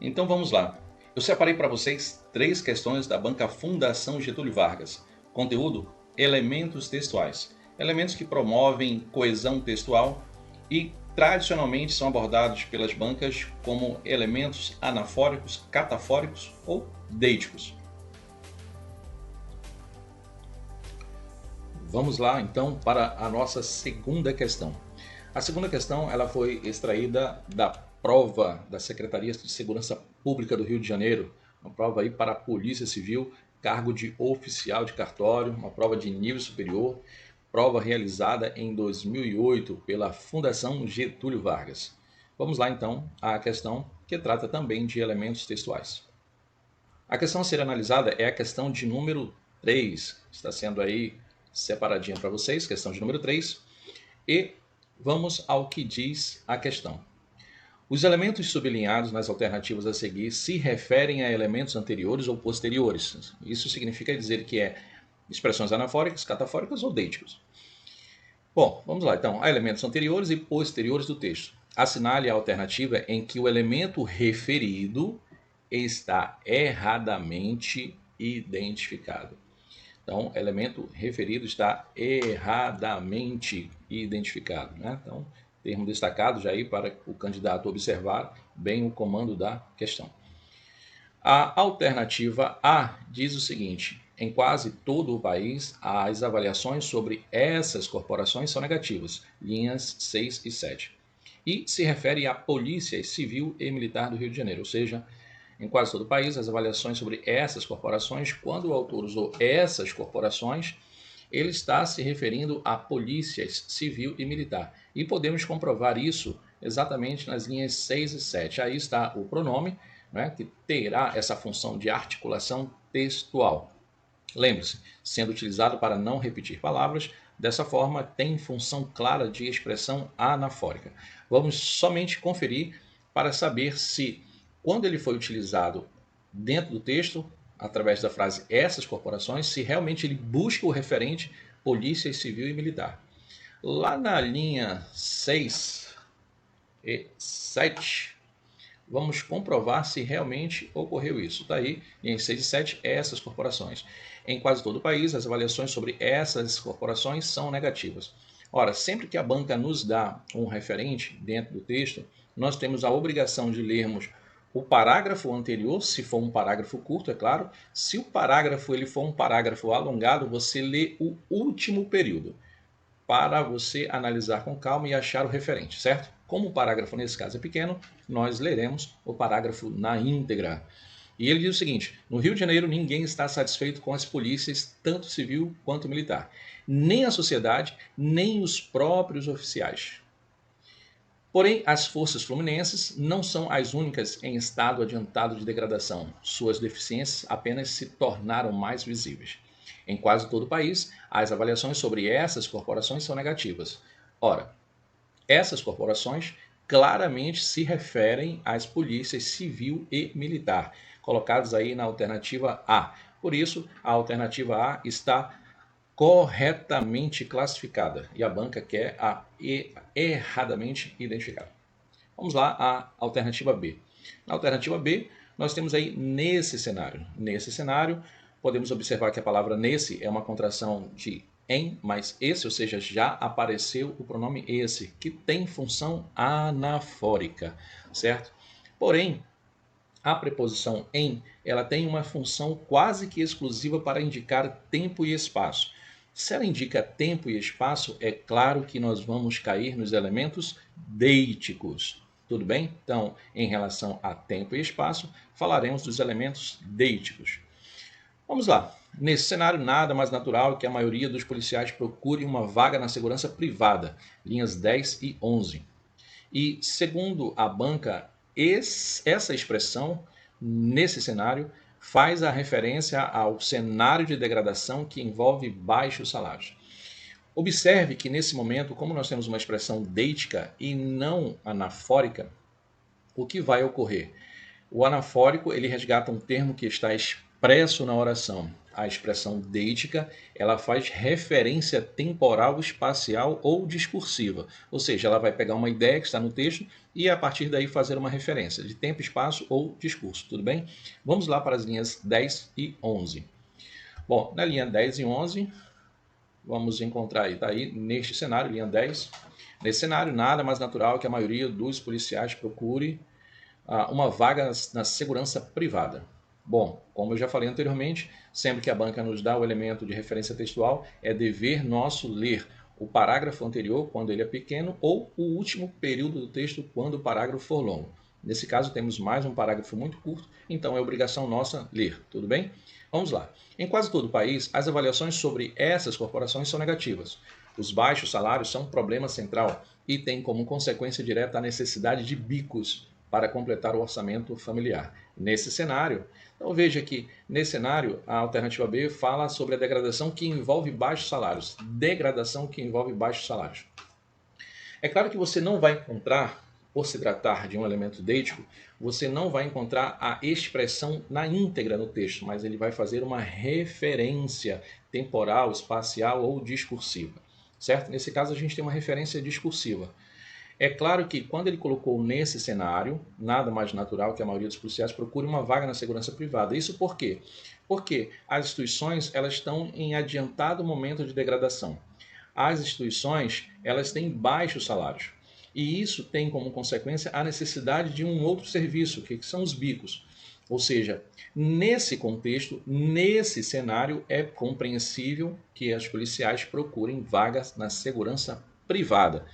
Então vamos lá. Eu separei para vocês 3 questões da banca Fundação Getúlio Vargas. Conteúdo: elementos textuais. Elementos que promovem coesão textual e tradicionalmente são abordados pelas bancas como elementos anafóricos, catafóricos ou deíticos. Vamos lá então para a nossa segunda questão. A segunda questão ela foi extraída da prova da Secretaria de Segurança Pública do Rio de Janeiro, uma prova aí para a Polícia Civil, cargo de oficial de cartório, uma prova de nível superior, prova realizada em 2008 pela Fundação Getúlio Vargas. Vamos lá então à questão que trata também de elementos textuais. A questão a ser analisada é a questão de número 3, está sendo aí separadinha para vocês, questão de número 3, e vamos ao que diz a questão. Os elementos sublinhados nas alternativas a seguir se referem a elementos anteriores ou posteriores. Isso significa dizer que é expressões anafóricas, catafóricas ou deíticas. Bom, vamos lá então, a elementos anteriores e posteriores do texto. Assinale a alternativa em que o elemento referido está erradamente identificado. Então, elemento referido está erradamente identificado, né? Então, termo destacado já aí para o candidato observar bem o comando da questão. A alternativa A diz o seguinte: em quase todo o país, as avaliações sobre essas corporações são negativas, linhas 6 e 7. E se refere à Polícia Civil e Militar do Rio de Janeiro, ou seja, em quase todo o país, as avaliações sobre essas corporações, quando o autor usou essas corporações, ele está se referindo a polícias civil e militar. E podemos comprovar isso exatamente nas linhas 6 e 7. Aí está o pronome, né, que terá essa função de articulação textual. Lembre-se, sendo utilizado para não repetir palavras, dessa forma tem função clara de expressão anafórica. Vamos somente conferir para saber se, quando ele foi utilizado dentro do texto, através da frase essas corporações, se realmente ele busca o referente polícia civil e militar. Lá na linha 6 e 7, vamos comprovar se realmente ocorreu isso. Está aí, em 6 e 7, essas corporações. Em quase todo o país, as avaliações sobre essas corporações são negativas. Ora, sempre que a banca nos dá um referente dentro do texto, nós temos a obrigação de lermos o parágrafo anterior, se for um parágrafo curto, é claro. Se o parágrafo ele for um parágrafo alongado, você lê o último período, para você analisar com calma e achar o referente, certo? Como o parágrafo nesse caso é pequeno, nós leremos o parágrafo na íntegra. E ele diz o seguinte: no Rio de Janeiro ninguém está satisfeito com as polícias, tanto civil quanto militar. Nem a sociedade, nem os próprios oficiais. Porém, as forças fluminenses não são as únicas em estado adiantado de degradação. Suas deficiências apenas se tornaram mais visíveis. Em quase todo o país, as avaliações sobre essas corporações são negativas. Ora, essas corporações claramente se referem às polícias civil e militar, colocadas aí na alternativa A. Por isso, a alternativa A está corretamente classificada e a banca quer a erradamente identificada. Vamos lá à alternativa B. Na alternativa B, nós temos aí nesse cenário. Nesse cenário, podemos observar que a palavra nesse é uma contração de em mais esse, ou seja, já apareceu o pronome esse, que tem função anafórica, certo? Porém, a preposição em, ela tem uma função quase que exclusiva para indicar tempo e espaço. Se ela indica tempo e espaço, é claro que nós vamos cair nos elementos deíticos. Tudo bem? Então, em relação a tempo e espaço, falaremos dos elementos deíticos. Vamos lá. Nesse cenário, nada mais natural que a maioria dos policiais procure uma vaga na segurança privada, linhas 10 e 11. E, segundo a banca, essa expressão, nesse cenário, faz a referência ao cenário de degradação que envolve baixos salários. Observe que, nesse momento, como nós temos uma expressão deítica e não anafórica, o que vai ocorrer? O anafórico ele resgata um termo que está expresso na oração. a expressão deítica, ela faz referência temporal, espacial ou discursiva. Ou seja, ela vai pegar uma ideia que está no texto e a partir daí fazer uma referência de tempo, espaço ou discurso, tudo bem? Vamos lá para as linhas 10 e 11. Bom, na linha 10 e 11, vamos encontrar aí, tá aí neste cenário, linha 10. Nesse cenário, nada mais natural que a maioria dos policiais procure uma vaga na segurança privada. Bom, como eu já falei anteriormente, sempre que a banca nos dá o elemento de referência textual, é dever nosso ler o parágrafo anterior, quando ele é pequeno, ou o último período do texto, quando o parágrafo for longo. Nesse caso, temos mais um parágrafo muito curto, então é obrigação nossa ler, tudo bem? Vamos lá. Em quase todo o país, as avaliações sobre essas corporações são negativas. Os baixos salários são um problema central e têm como consequência direta a necessidade de bicos para completar o orçamento familiar. Nesse cenário, então veja que nesse cenário a alternativa B fala sobre a degradação que envolve baixos salários. Degradação que envolve baixos salários. É claro que você não vai encontrar, por se tratar de um elemento deítico, você não vai encontrar a expressão na íntegra no texto, mas ele vai fazer uma referência temporal, espacial ou discursiva. Certo? Nesse caso a gente tem uma referência discursiva. É claro que quando ele colocou nesse cenário, nada mais natural que a maioria dos policiais procure uma vaga na segurança privada. Isso por quê? Porque as instituições elas estão em adiantado momento de degradação. As instituições elas têm baixos salários. E isso tem como consequência a necessidade de um outro serviço, que são os bicos. Ou seja, nesse contexto, nesse cenário, é compreensível que os policiais procurem vagas na segurança privada.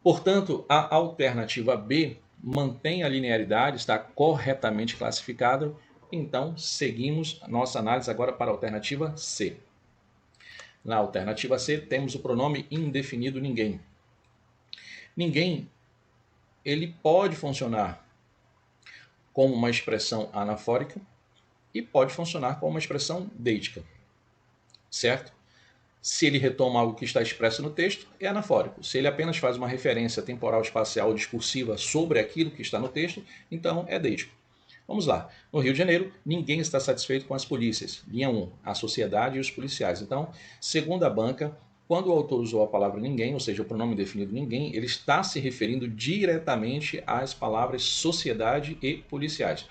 Portanto, a alternativa B mantém a linearidade, está corretamente classificada. Então, seguimos a nossa análise agora para a alternativa C. Na alternativa C, temos o pronome indefinido ninguém. Ninguém, ele pode funcionar como uma expressão anafórica e pode funcionar como uma expressão deítica, certo? Se ele retoma algo que está expresso no texto, é anafórico. Se ele apenas faz uma referência temporal, espacial ou discursiva sobre aquilo que está no texto, então é deítico. Vamos lá. No Rio de Janeiro, ninguém está satisfeito com as polícias. Linha 1, a sociedade e os policiais. Então, segundo a banca, quando o autor usou a palavra ninguém, ou seja, o pronome definido ninguém, ele está se referindo diretamente às palavras sociedade e policiais.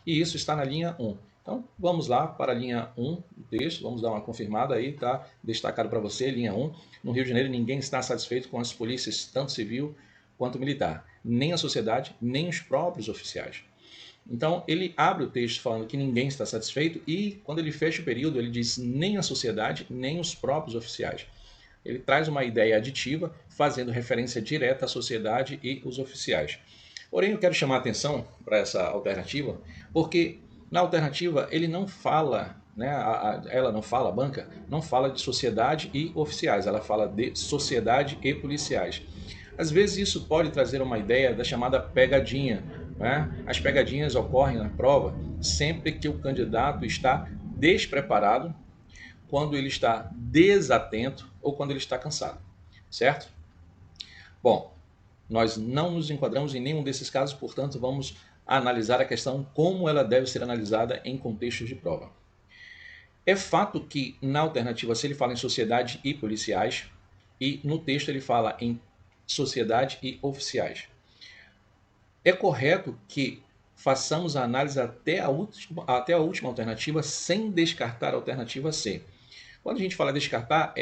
E isso está na linha 1. Então, vamos lá para a linha 1 do texto, vamos dar uma confirmada aí, tá destacado para você, linha 1. No Rio de Janeiro, ninguém está satisfeito com as polícias, tanto civil quanto militar. Nem a sociedade, nem os próprios oficiais. Então, ele abre o texto falando que ninguém está satisfeito e, quando ele fecha o período, ele diz nem a sociedade, nem os próprios oficiais. Ele traz uma ideia aditiva, fazendo referência direta à sociedade e os oficiais. Porém, eu quero chamar a atenção para essa alternativa, porque na alternativa, ele não fala, né, ela não fala, a banca não fala de sociedade e oficiais, ela fala de sociedade e policiais. Às vezes isso pode trazer uma ideia da chamada pegadinha, né? As pegadinhas ocorrem na prova sempre que o candidato está despreparado, quando ele está desatento ou quando ele está cansado, certo? Bom, nós não nos enquadramos em nenhum desses casos, portanto, vamos analisar a questão como ela deve ser analisada em contextos de prova. É fato que na alternativa C ele fala em sociedade e policiais e no texto ele fala em sociedade e oficiais. É correto que façamos a análise até a última alternativa sem descartar a alternativa C. Quando a gente fala descartar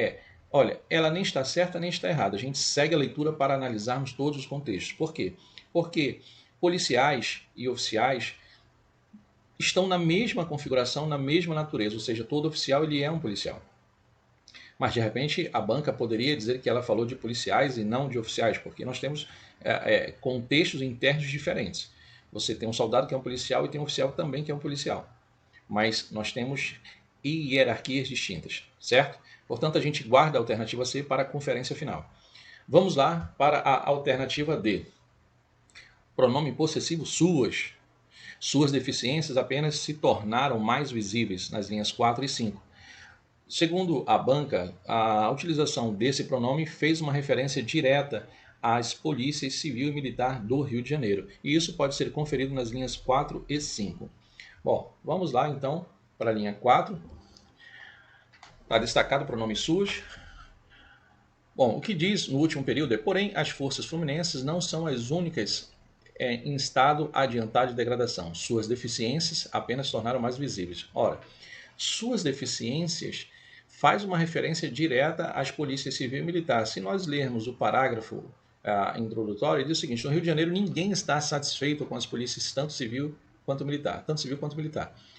olha, ela nem está certa nem está errada. A gente segue a leitura para analisarmos todos os contextos. Por quê? Porque policiais e oficiais estão na mesma configuração, na mesma natureza, ou seja, todo oficial ele é um policial. Mas de repente a banca poderia dizer que ela falou de policiais e não de oficiais, porque nós temos contextos internos diferentes. Você tem um soldado que é um policial e tem um oficial também que é um policial. Mas nós temos hierarquias distintas, certo? Portanto, a gente guarda a alternativa C para a conferência final. Vamos lá para a alternativa D. Pronome possessivo suas. Suas deficiências apenas se tornaram mais visíveis nas linhas 4 e 5. Segundo a banca, a utilização desse pronome fez uma referência direta às polícias civil e militar do Rio de Janeiro. E isso pode ser conferido nas linhas 4 e 5. Bom, vamos lá então para a linha 4. Está destacado o pronome suas. Bom, o que diz no último período é: porém, as forças fluminenses não são as únicas em estado adiantado de degradação. Suas deficiências apenas tornaram mais visíveis. Ora, suas deficiências faz uma referência direta às polícias civil e militar. Se nós lermos o parágrafo introdutório, ele diz o seguinte: no Rio de Janeiro ninguém está satisfeito com as polícias tanto civil quanto militar,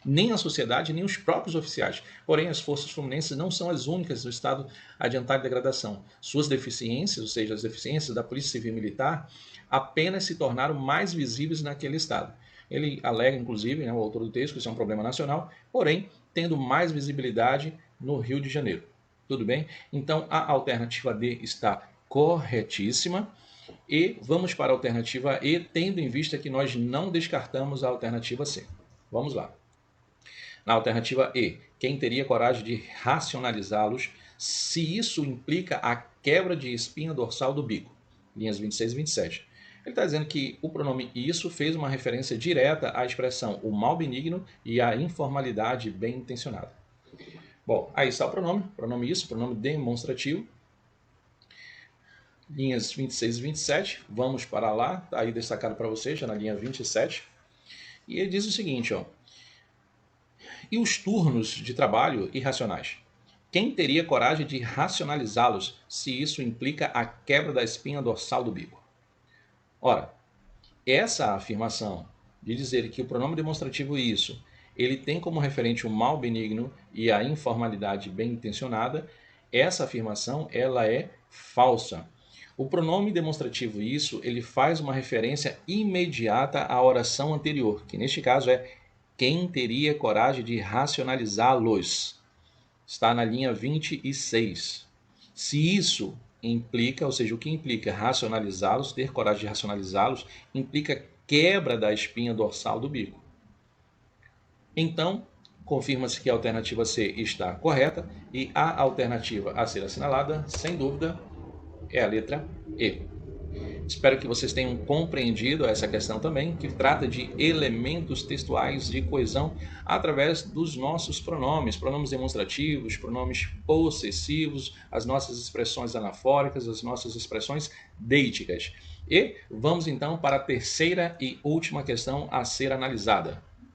nem a sociedade, nem os próprios oficiais. Porém, as forças fluminenses não são as únicas do estado adiantado de degradação. Suas deficiências, ou seja, as deficiências da polícia civil e militar, apenas se tornaram mais visíveis naquele estado. Ele alega, inclusive, o autor do texto, que isso é um problema nacional, porém, tendo mais visibilidade no Rio de Janeiro. Tudo bem? Então, a alternativa D está corretíssima. E vamos para a alternativa E, tendo em vista que nós não descartamos a alternativa C. Vamos lá. Na alternativa E, quem teria coragem de racionalizá-los se isso implica a quebra de espinha dorsal do bico? Linhas 26 e 27. Ele está dizendo que o pronome isso fez uma referência direta à expressão o mal benigno e à informalidade bem intencionada. Bom, aí está o pronome isso, pronome demonstrativo. Linhas 26 e 27, vamos para lá, está aí destacado para você, já na linha 27. E ele diz o seguinte, ó: e os turnos de trabalho irracionais? Quem teria coragem de racionalizá-los se isso implica a quebra da espinha dorsal do bico? Ora, essa afirmação de dizer que o pronome demonstrativo isso, ele tem como referente o mal benigno e a informalidade bem intencionada, essa afirmação ela é falsa. O pronome demonstrativo isso, ele faz uma referência imediata à oração anterior, que neste caso é quem teria coragem de racionalizá-los. Está na linha 26. Se isso implica, ou seja, o que implica racionalizá-los, ter coragem de racionalizá-los, implica quebra da espinha dorsal do bico. Então, confirma-se que a alternativa C está correta e a alternativa a ser assinalada, sem dúvida, é a letra E. Espero que vocês tenham compreendido essa questão também, que trata de elementos textuais de coesão através dos nossos pronomes demonstrativos, pronomes possessivos, as nossas expressões anafóricas, as nossas expressões deíticas. E vamos então para a terceira e última questão a ser analisada.